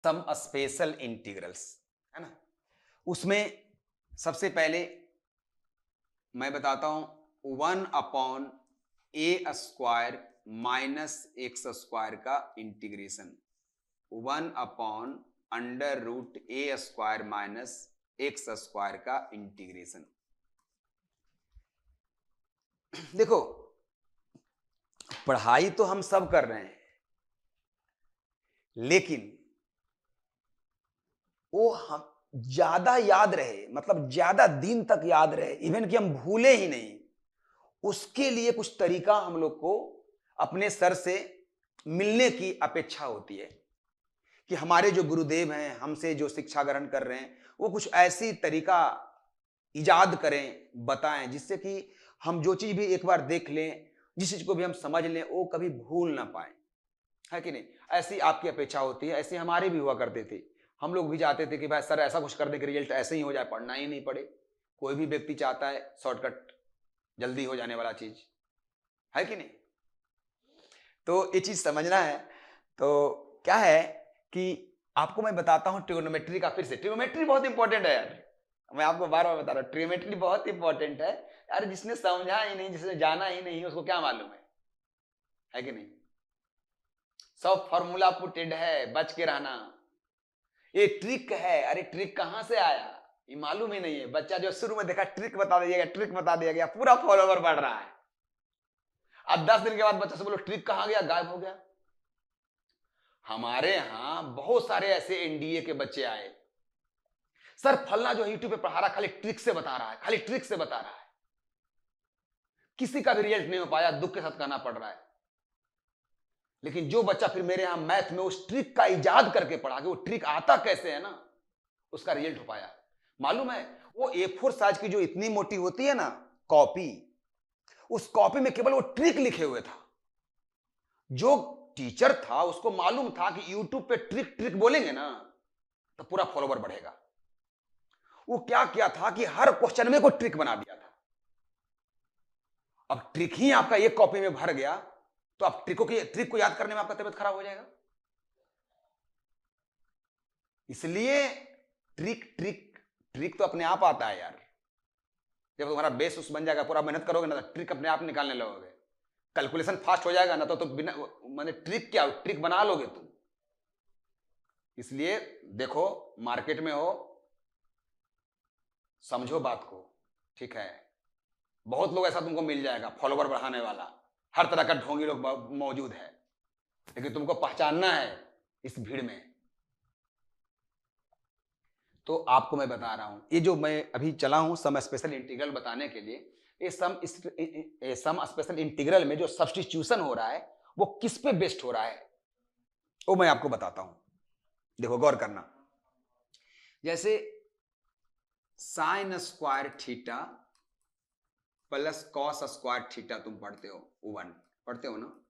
Some special integrals, है ना। उसमें सबसे पहले मैं बताता हूं 1/a² माइनस एक्स स्क्वायर का integration, 1/√a² minus x square का इंटीग्रेशन। देखो, पढ़ाई तो हम सब कर रहे हैं, लेकिन वो हम ज्यादा याद रहे, मतलब ज्यादा दिन तक याद रहे, इवन कि हम भूले ही नहीं, उसके लिए कुछ तरीका हम लोग को अपने सर से मिलने की अपेक्षा होती है कि हमारे जो गुरुदेव हैं, हमसे जो शिक्षा ग्रहण कर रहे हैं, वो कुछ ऐसी तरीका इजाद करें, बताएं, जिससे कि हम जो चीज भी एक बार देख लें, जिस चीज को भी हम समझ लें, वो कभी भूल ना पाए, है कि नहीं। ऐसी आपकी अपेक्षा होती है, ऐसे हमारे भी हुआ करते थे। हम लोग भी चाहते थे कि भाई सर ऐसा कुछ कर दे कि रिजल्ट ऐसे ही हो जाए, पढ़ना ही नहीं पड़े। कोई भी व्यक्ति चाहता है शॉर्टकट, जल्दी हो जाने वाला चीज, है कि नहीं। तो ये चीज समझना है। तो क्या है कि आपको मैं बताता हूं ट्रिग्नोमेट्री का, फिर से ट्रिग्नोमेट्री बहुत इंपॉर्टेंट है यार, मैं आपको बार बार बता रहा हूं, ट्रिग्नोमेट्री बहुत इंपॉर्टेंट है यार। जिसने समझा ही नहीं, जिसने जाना ही नहीं, उसको क्या मालूम है कि नहीं। सब फॉर्मूला पुटेड है, बच के रहना। ये ट्रिक है, अरे ट्रिक कहां से आया ये मालूम ही नहीं है। बच्चा जो शुरू में देखा ट्रिक बता दिया गया, ट्रिक बता दिया गया, पूरा फॉलोवर बढ़ रहा है। अब 10 दिन के बाद बच्चा से बोलो ट्रिक कहां गया, गायब हो गया। हमारे यहां बहुत सारे ऐसे एनडीए के बच्चे आए, सर फलना जो यूट्यूब पे पढ़ा रहा खाली ट्रिक से बता रहा है, खाली ट्रिक से बता रहा है, किसी का भी रिजल्ट नहीं हो पाया, दुख के साथ कहना पड़ रहा है। लेकिन जो बच्चा फिर मेरे यहां मैथ में उस ट्रिक का इजाद करके पढ़ा कि वो ट्रिक आता कैसे है ना, उसका रिजल्ट हो पाया। मालूम है, वो A4 साइज की जो इतनी मोटी होती है ना कॉपी, उस कॉपी में केवल वो ट्रिक लिखे हुए था। जो टीचर था उसको मालूम था कि यूट्यूब पे ट्रिक ट्रिक बोलेंगे ना तो पूरा फॉलोवर बढ़ेगा। वो क्या किया था कि हर क्वेश्चन में को ट्रिक बना दिया था। अब ट्रिक ही आपका एक कॉपी में भर गया, तो आप ट्रिक को याद करने में आपका तबीयत खराब हो जाएगा। इसलिए ट्रिक ट्रिक ट्रिक तो अपने आप आता है यार। जब तुम्हारा बेस उस बन जाएगा, पूरा मेहनत करोगे ना, तो ट्रिक अपने आप निकालने लगोगे। कैलकुलेशन फास्ट हो जाएगा ना, तो बिना मैंने ट्रिक क्या ट्रिक बना लोगे तुम। इसलिए देखो, मार्केट में हो, समझो बात को, ठीक है। बहुत लोग ऐसा तुमको मिल जाएगा फॉलोवर बढ़ाने वाला, हर तरह का ढोंगी लोग मौजूद है, लेकिन तुमको पहचानना है इस भीड़ में। तो आपको मैं बता रहा हूं, ये जो मैं अभी चला हूं सम स्पेशल इंटीग्रल बताने के लिए, ये सम स्पेशल इंटीग्रल में जो सब्स्टिट्यूशन हो रहा है वो किस पे बेस्ड हो रहा है, वो मैं आपको बताता हूं। देखो गौर करना, जैसे sine square theta plus cos square theta तुम पढ़ते हो, 1 पढ़ते हो ना।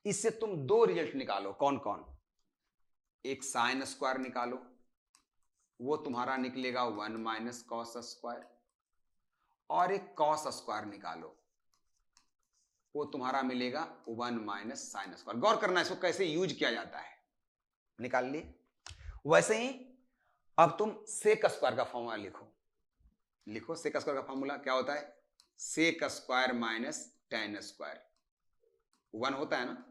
इससे तुम दो रिजल्ट निकालो, कौन कौन। एक साइन स्क्वायर निकालो, वो तुम्हारा निकलेगा 1 माइनस कॉस स्क्वायर, और एक कॉस स्क्वायर निकालो, वो तुम्हारा मिलेगा 1 माइनस साइन स्क्वायर। गौर करना इसको कैसे यूज किया जाता है, निकाल लिए। वैसे ही अब तुम सेक स्क्वायर का फॉर्मूला लिखो, लिखो सेक स्क्वायर का फॉर्मूला क्या होता है, sec square minus tan square, 1 होता है ना।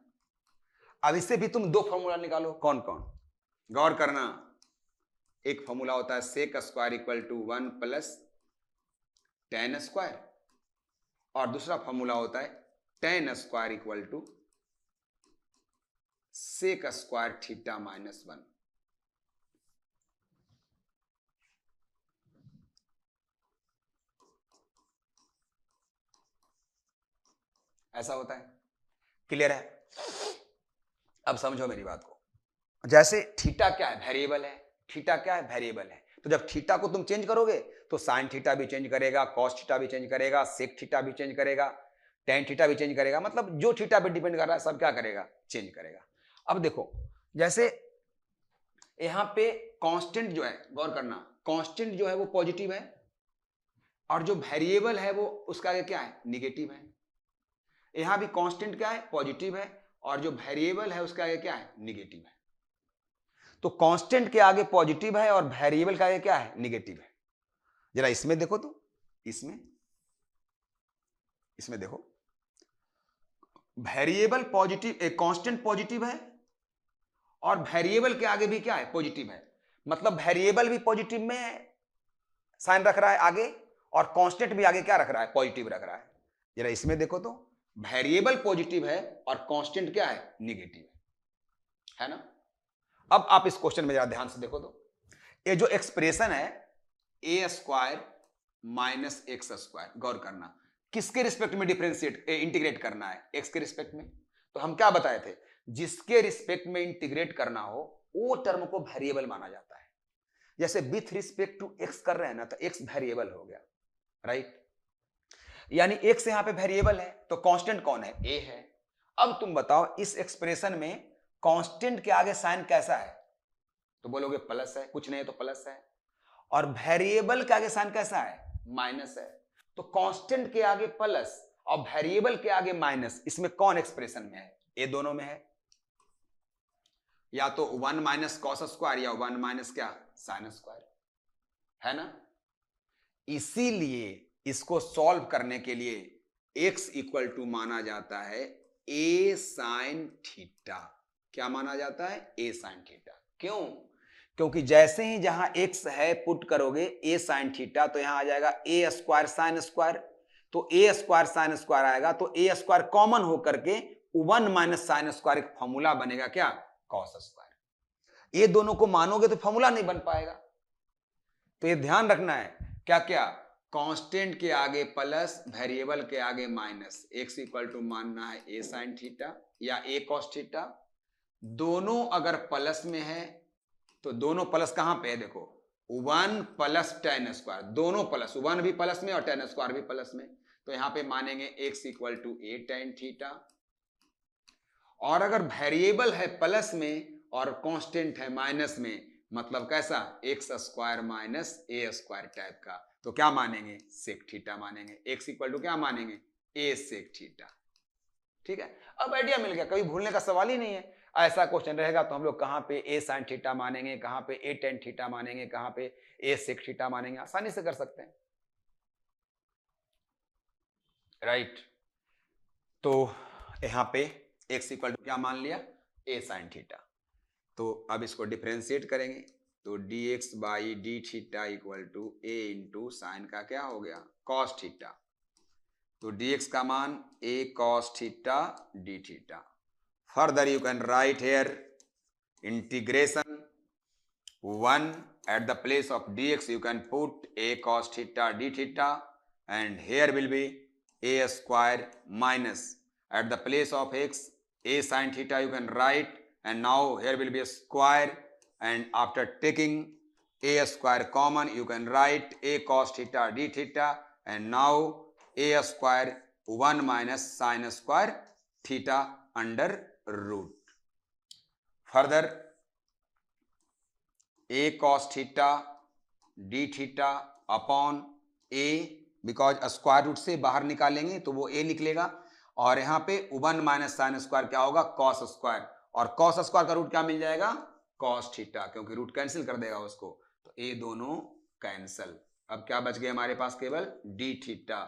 अब इससे भी तुम दो फॉर्मूला निकालो, कौन कौन, गौर करना। एक फॉर्मूला होता है sec square equal to 1 plus tan square, और दूसरा फॉर्मूला होता है tan square equal to sec square theta minus 1। ऐसा होता है, क्लियर है। अब समझो मेरी बात को, जैसे थीटा क्या है, वेरिएबल है। थीटा क्या है, वेरिएबल है। तो जब थीटा को तुम चेंज करोगे तो साइन थीटा भी चेंज करेगा, कॉस थीटा भी चेंज करेगा, सेक थीटा भी चेंज करेगा, टेन थीटा भी चेंज करेगा, मतलब जो थीटा पे डिपेंड कर रहा है सब क्या करेगा, चेंज करेगा। अब देखो, जैसे यहां पे कांस्टेंट जो है, गौर करना, कांस्टेंट जो है वो पॉजिटिव है, और जो वेरिएबल है वो उसका आगे क्या है, निगेटिव है। यहां भी कांस्टेंट क्या है, पॉजिटिव है, और जो वेरिएबल है उसका आगे क्या है, निगेटिव है। तो कांस्टेंट के आगे पॉजिटिव है और वेरिएबल के आगे क्या है, निगेटिव है। जरा इसमें देखो तो, इसमें देखो, वेरिएबल पॉजिटिव, एक कांस्टेंट पॉजिटिव है और वेरिएबल के आगे भी क्या है, पॉजिटिव है। मतलब वेरिएबल भी पॉजिटिव में साइन रख रहा है आगे और कांस्टेंट भी आगे क्या रख रहा है, पॉजिटिव रख रहा है। जरा इसमें देखो तो, वेरिएबल पॉजिटिव है और कांस्टेंट क्या है, निगेटिव है ना। अब आप इस क्वेश्चन में जरा ध्यान से देखो तो, ये जो एक्सप्रेशन है ए स्क्वायर माइनस एक्स स्क्वायर, गौर करना, किसके रिस्पेक्ट में डिफरेंशिएट इंटीग्रेट करना है, एक्स के रिस्पेक्ट में। तो हम क्या बताए थे, जिसके रिस्पेक्ट में इंटीग्रेट करना हो वो टर्म को वेरिएबल माना जाता है। जैसे विथ रिस्पेक्ट टू एक्स कर रहे हैं ना, तो एक्स वेरिएबल हो गया, राइट। यानी एक्स यहां पे वेरिएबल है, तो कांस्टेंट कौन है, ए है। अब तुम बताओ इस एक्सप्रेशन में कांस्टेंट के आगे साइन कैसा है, तो बोलोगे प्लस है, कुछ नहीं तो प्लस है। और वेरिएबल के आगे साइन कैसा है, माइनस है। तो कांस्टेंट के आगे प्लस और वेरिएबल के आगे माइनस, इसमें कौन एक्सप्रेशन में है, ये दोनों में है। या तो 1 माइनस कॉस स्क्वायर या 1 माइनस क्या, साइन स्क्वायर, है ना। इसीलिए इसको सॉल्व करने के लिए x इक्वल टू माना जाता है a साइन थीटा। क्या माना जाता है, a साइन थीटा। क्यों, क्योंकि जैसे ही जहां x है पुट करोगे a साइन थीटा, तो यहां आ जाएगा a स्क्वायर साइन स्क्वायर। तो a स्क्वायर साइन स्क्वायर आएगा तो a स्क्वायर कॉमन होकर के 1 माइनस साइन स्क्वायर एक फॉर्मूला बनेगा क्या, कॉस स्क्वायर। ये दोनों को मानोगे तो फॉर्मूला नहीं बन पाएगा। तो ये ध्यान रखना है, क्या क्या, कांस्टेंट के आगे प्लस, वेरिएबल के आगे माइनस। x इक्वल टू मानना है a साइन थीटा या a कॉस थीटा। दोनों अगर प्लस में है तो दोनों प्लस कहां पे है, देखो 1 प्लस टेन स्क्वायर, दोनों प्लस, 1 भी प्लस में और टेन स्क्वायर भी प्लस में। तो यहां पे मानेंगे x equal to a tan theta. और अगर वेरिएबल है प्लस में और कांस्टेंट है माइनस में, मतलब कैसा, एक्स स्क्वायर माइनस ए स्क्वायर टाइप का, तो क्या मानेंगे, सेक थीटा मानेंगे। एक्स इक्वल टू क्या मानेंगे, ए सेक थीटा। ठीक है, अब आइडिया मिल गया, कभी भूलने का सवाल ही नहीं है। ऐसा क्वेश्चन रहेगा तो हम लोग कहां पे ए साइन थीटा मानेंगे, कहां पे ए टेन थीटा मानेंगे, कहां पे ए सेक थीटा मानेंगे, आसानी से कर सकते हैं, राइट। तो यहां पे एक्स इक्वल टू क्या मान लिया, ए साइन थीटा। तो अब इसको डिफरेंशिएट करेंगे, तो dx by d theta equal to a into sine का क्या हो गया, कॉस थीटा। तो dx का मान a cos थीटा d थीटा। Further you can write here integration 1 at the place of dx you can put a cos theta d theta, and here will be a square minus at the place of x a sin theta you can write, and now here will be a square, and after taking a square common you can write a cos theta d theta, and now a square 1 minus sin square theta under root. Further a cos theta d theta upon a, because square root से बाहर निकालेंगे तो वो a निकलेगा, और यहाँ पे 1 minus sine square क्या होगा, कॉस स्क्वायर, और कॉस स्क्वायर का रूट क्या मिल जाएगा, कॉस थीटा, क्योंकि रूट कैंसिल कर देगा उसको, तो ये दोनों कैंसल। अब क्या बच गए हमारे पास, केवल डी थीटा,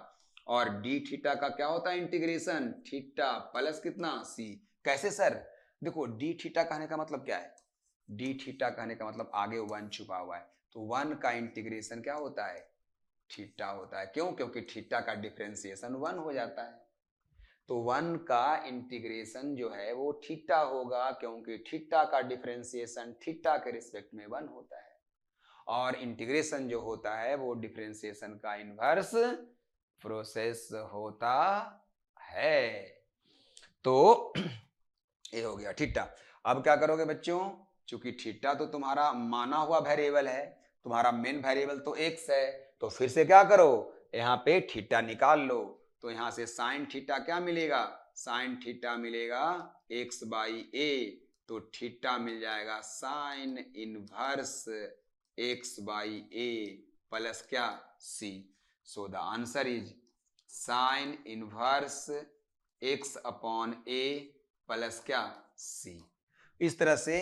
और डी थीटा का क्या होता है इंटीग्रेशन, थीटा प्लस कितना c। कैसे सर, देखो डी थीटा कहने का मतलब क्या है, डी थीटा कहने का मतलब आगे 1 छुपा हुआ है, तो 1 का इंटीग्रेशन क्या होता है, थीटा होता है। क्यों, क्योंकि थीटा का डिफरेंशिएशन 1 हो जाता है, तो 1 का इंटीग्रेशन जो है वो थीटा होगा, क्योंकि थीटा का डिफरेंशिएशन थीटा के रिस्पेक्ट में 1 होता है, और इंटीग्रेशन जो होता है वो डिफरेंशिएशन का इनवर्स प्रोसेस होता है। तो ये हो गया थीटा। अब क्या करोगे बच्चों, चूंकि थीटा तो तुम्हारा माना हुआ वेरिएबल है, तुम्हारा मेन वेरिएबल तो x है, तो फिर से क्या करो, यहाँ पे थीटा निकाल लो। तो यहां से साइन थीटा क्या मिलेगा, साइन थीटा मिलेगा x बाई ए, तो थीटा मिल जाएगा sine inverse x by A plus क्या, c। So the answer is sine inverse x upon a plus क्या, c। इस तरह से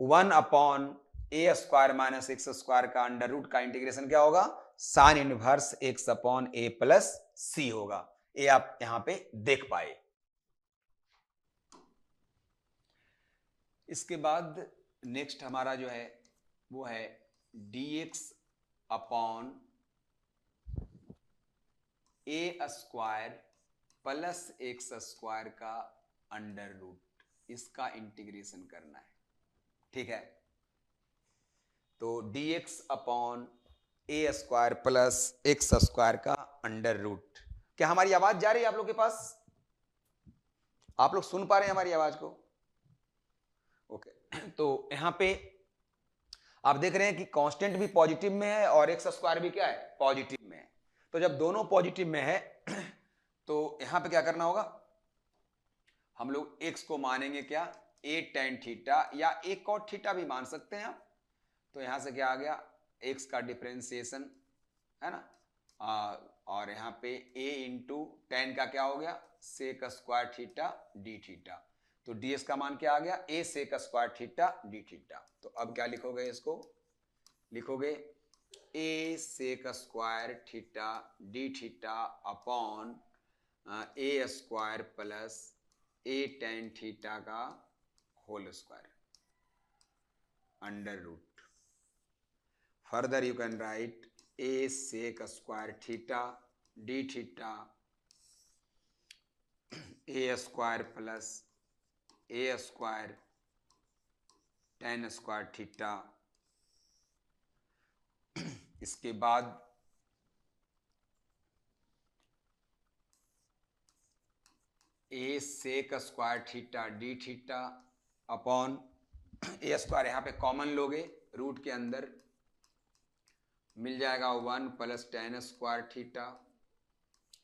1/a² - x² का अंडर रूट का इंटीग्रेशन क्या होगा, sine inverse x/a plus c होगा। ये आप यहां पे देख पाए। इसके बाद नेक्स्ट हमारा जो है वो है dx upon a² plus x² का अंडर रूट, इसका इंटीग्रेशन करना है। ठीक है, तो dx upon a² plus x² का अंडर रूट। क्या हमारी आवाज जा रही है आप लोग के पास? आप लोग सुन पा रहे हैं हमारी आवाज को? ओके, तो यहां पे आप देख रहे हैं कि कांस्टेंट भी पॉजिटिव में है और x² भी क्या है, पॉजिटिव में है। तो जब दोनों पॉजिटिव में है तो यहां पे क्या करना होगा, हम लोग x को मानेंगे क्या, a tan थीटा, या a cot थीटा भी मान सकते हैं आप। तो यहां से क्या आ गया, x का डिफरेंशिएशन है ना, और यहाँ पे a इंटू टेन का क्या हो गया, sec square theta d theta. तो ds का मान क्या आ गया, a sec square theta d theta. तो अब क्या लिखोगे, इसको लिखोगे a sec square theta d theta upon a square plus a tan theta का whole square under root. Further you can write a sec square theta d theta a square plus a square tan square theta। इसके बाद a sec square theta d theta upon a square, यहाँ पे common लोगे root के अंदर, मिल जाएगा 1 plus tan square theta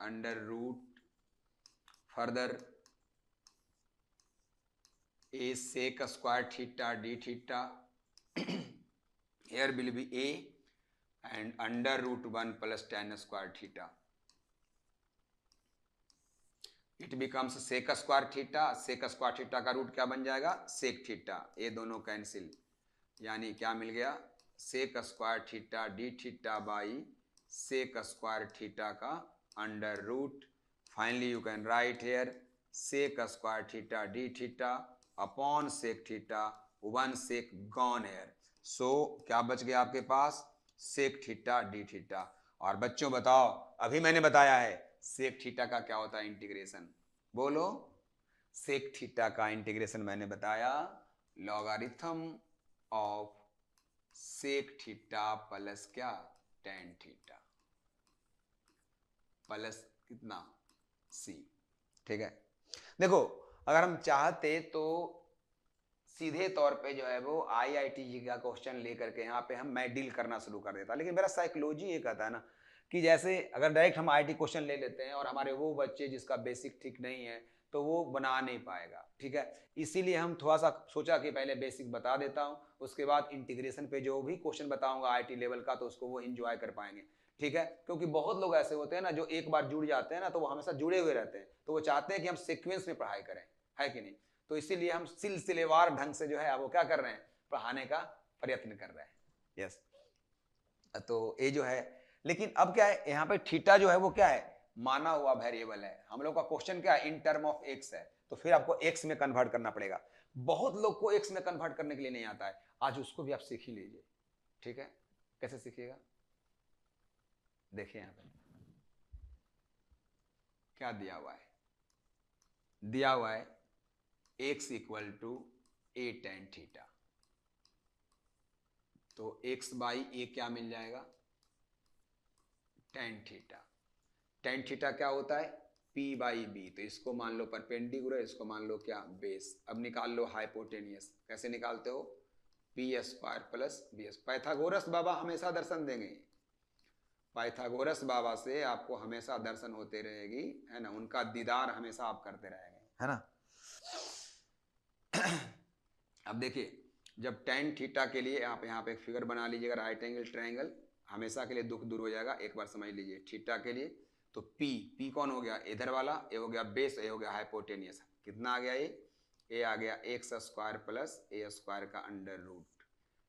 under root. Further a sec square theta d theta here will be a and under root 1 plus tan square theta, it becomes sec square theta। sec square theta का root क्या बन जाएगा, sec theta। ये दोनों cancel, यानी क्या मिल गया, sec square theta d theta by sec square theta का under root. Finally you can write here sec square theta d theta upon sec theta, 1 sec gone here. So क्या बच गया आपके पास, sec theta d theta। और बच्चों बताओ, अभी मैंने बताया है sec theta का क्या होता है इंटीग्रेशन, बोलो। sec theta का इंटीग्रेशन मैंने बताया logarithm of sec theta plus क्या, tan theta प्लस कितना, c। ठीक है, देखो अगर हम चाहते तो सीधे तौर पे जो है वो IIT का क्वेश्चन लेकर के यहाँ पे मैं डील करना शुरू कर देता, लेकिन मेरा साइकोलॉजी ये कहता है ना कि जैसे अगर डायरेक्ट हम IIT क्वेश्चन ले लेते हैं और हमारे वो बच्चे जिसका बेसिक ठीक नहीं है तो वो बना नहीं पाएगा। ठीक है, इसीलिए हम थोड़ा सा सोचा कि पहले बेसिक बता देता हूँ, उसके बाद इंटीग्रेशन पे जो भी क्वेश्चन बताऊंगा IIT लेवल का तो उसको वो इंजॉय कर पाएंगे। ठीक है, क्योंकि बहुत लोग ऐसे होते हैं ना जो एक बार जुड़ जाते हैं ना तो वो हमेशा जुड़े हुए रहते हैं, तो वो चाहते हैं कि हम सीक्वेंस में पढ़ाई करें, है कि नहीं। तो इसीलिए हम सिलसिलेवार ढंग से जो है वो क्या कर रहे हैं, पढ़ाने का प्रयत्न कर रहे हैं। यस, तो ये जो है, लेकिन अब क्या है यहाँ पे थीटा जो है वो क्या है, माना हुआ वेरिएबल है। हम लोग का क्वेश्चन क्या है, इन टर्म ऑफ एक्स है, तो फिर आपको एक्स में कन्वर्ट करना पड़ेगा। बहुत लोग को एक्स में कन्वर्ट करने के लिए नहीं आता है, आज उसको भी आप सीख ही लीजिए। ठीक है, कैसे सीखिएगा, देखिए यहाँ पे क्या दिया हुआ है, दिया हुआ है x equal to a tan theta. तो x बाई ए क्या मिल जाएगा, tan थीटा। tan थीटा क्या होता है, p बाई बी। तो इसको मान लो परपेंडिकुलर, इसको मान लो क्या, बेस। अब निकाल लो हाइपोटेनियस, कैसे निकालते हो, P square plus B S. Pythagoras बाबा हमेशा दर्शन देंगे, पाइथागोरस बाबा से आपको हमेशा दर्शन होते रहेगी, है ना, उनका दीदार हमेशा आप करते रहेंगे, है ना। अब देखिए, जब tan थीटा के लिए आप यहाँ पे एक फिगर बना लीजिएगा, राइट एंगल ट्रायंगल, हमेशा के लिए दुख दूर हो जाएगा। एक बार समझ लीजिए थीटा के लिए, तो P कौन हो गया, इधर वाला, ये हो गया बेस, ये हो गया हाइपोटेनियस। कितना आ गया ये, ए आ गया x square plus a square का अंडर रूट,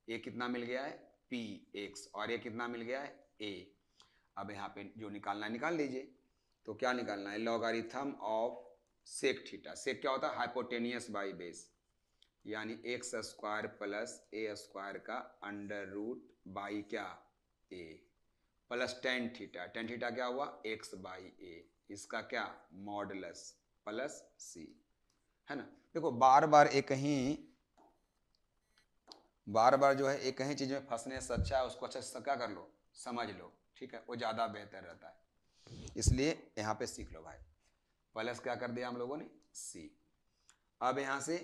ये कितना मिल गया है पी एक्स, और ये कितना मिल गया है ए। अब यहाँ पे जो निकालना है निकाल लीजिए। तो क्या निकालना है, logarithm of sec theta, sec क्या होता है हाइपोटेनियस बाई बेस, यानी x square plus a square का अंडर रूट बाई क्या a, plus tan theta, tan theta क्या हुआ एक्स बाई ए, इसका क्या मॉडुलस प्लस सी, है ना। देखो बार बार जो है एक ही चीज में फंसने से अच्छा है उसको अच्छे से क्या कर लो, समझ लो, ठीक है, वो ज्यादा बेहतर रहता है, इसलिए यहाँ पे सीख लो भाई। प्लस क्या कर दिया हम लोगों ने सी। अब यहाँ से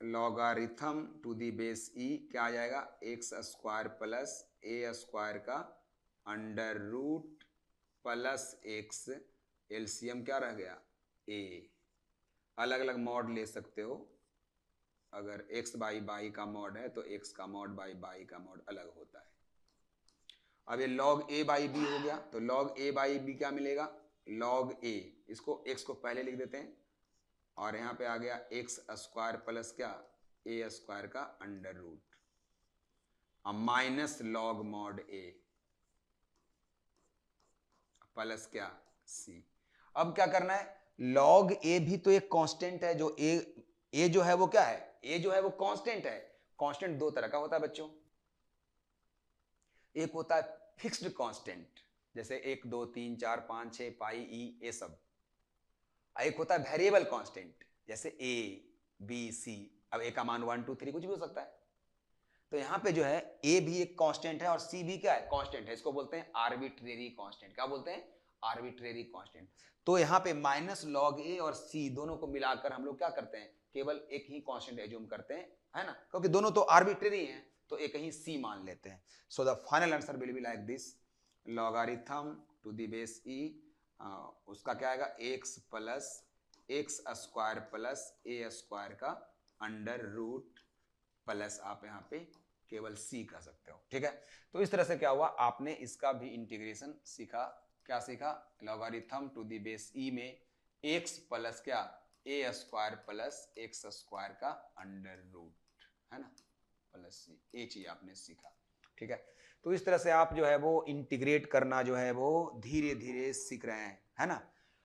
logarithm to the base e क्या आ जाएगा, x square plus a square का under root plus x, LCM क्या रह गया ए। अलग अलग मॉड ले सकते हो, अगर x बाई बाई का मॉड है तो x का मॉड बाई बाई का मॉड अलग होता है। अब ये log a बाई बी हो गया, तो log a बाई बी क्या मिलेगा log a, इसको x को पहले लिख देते हैं, और यहाँ पे आ गया एक्स स्क्वायर प्लस क्या ए स्क्वायर का अंडर रूट, अब माइनस लॉग मॉड ए प्लस क्या सी। अब क्या करना है, log a भी तो एक कांस्टेंट है, जो a जो है वो क्या है, a जो है वो कांस्टेंट है। कांस्टेंट दो तरह का होता है बच्चों, एक होता है फिक्स्ड कांस्टेंट जैसे 1 2 3 4 5 6 पाई ई ये सब, एक होता है वेरिएबल कांस्टेंट जैसे ए बी सी, अब ए का मान 1 2 3 कुछ भी हो सकता है। तो यहाँ पे जो है ए भी एक कांस्टेंट है और सी भी क्या है कांस्टेंट है, इसको बोलते हैं आर्बिट्रेरी कांस्टेंट। क्या बोलते हैं आर्बिट्रेरी कांस्टेंट। तो यहाँ पे माइनस लॉग ए और सी दोनों को मिलाकर हम लोग क्या करते हैं, केवल एक ही कांस्टेंट एज्यूम करते हैं, है ना, क्योंकि दोनों तो आर्बिट्रेरी हैं तो एक ही सी मान लेते हैं। So the final answer will be like this, logarithm to the base e, उसका क्या आएगा x plus x square plus a square का अंडर रूट प्लस आप यहाँ पे केवल सी कह सकते हो, ठीक है। तो इस तरह से क्या हुआ, आपने इसका भी इंटीग्रेशन सीखा। क्या सीखा, लॉगरिथम टू द बेस ई में एक्स प्लस क्या ए स्क्वायर प्लस एक्स स्क्वायर का अंडर रूट, है ना, प्लस सी, ये चीज आपने सीखा, ठीक है। तो इस तरह से आप जो है वो इंटीग्रेट करना जो है वो धीरे धीरे सीख रहे हैं, है ना।